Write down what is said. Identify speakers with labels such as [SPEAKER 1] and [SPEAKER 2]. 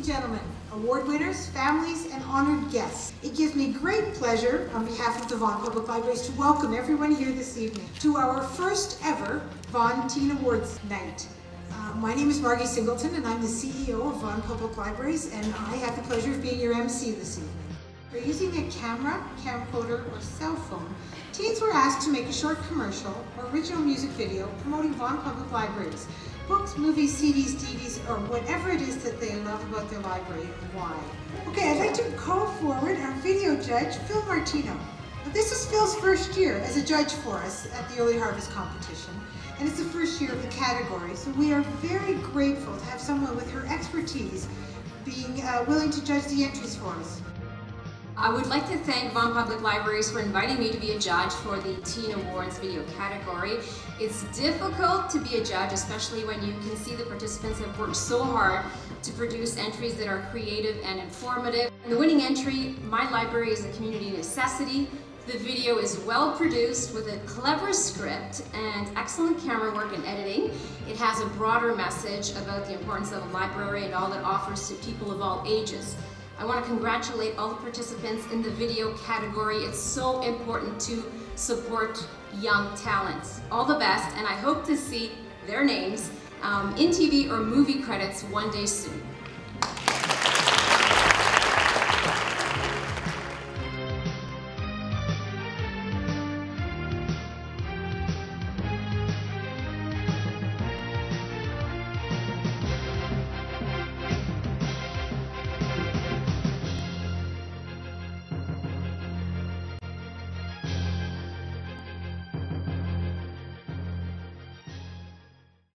[SPEAKER 1] and gentlemen, award winners, families, and honored guests. It gives me great pleasure on behalf of the Vaughan Public Libraries to welcome everyone here this evening to our first ever Vaughan Teen Awards Night. My name is Margie Singleton and I'm the CEO of Vaughan Public Libraries, and I have the pleasure of being your MC this evening. For using a camera, camcorder, or cell phone, teens were asked to make a short commercial or original music video promoting Vaughan Public Libraries. Books, movies, CDs, DVDs, or whatever it is that they love about their library and why. Okay, I'd like to call forward our video judge, Phil Martino. Now, this is Phil's first year as a judge for us at the Early Harvest competition, and it's the first year of the category, so we are very grateful to have someone with her expertise being willing to judge the entries for us.
[SPEAKER 2] I would like to thank Vaughan Public Libraries for inviting me to be a judge for the Teen Awards video category. It's difficult to be a judge, especially when you can see the participants have worked so hard to produce entries that are creative and informative. And the winning entry, My Library is a Community Necessity. The video is well produced with a clever script and excellent camera work and editing. It has a broader message about the importance of a library and all it offers to people of all ages. I want to congratulate all the participants in the video category. It's so important to support young talents. All the best, and I hope to see their names in TV or movie credits one day soon.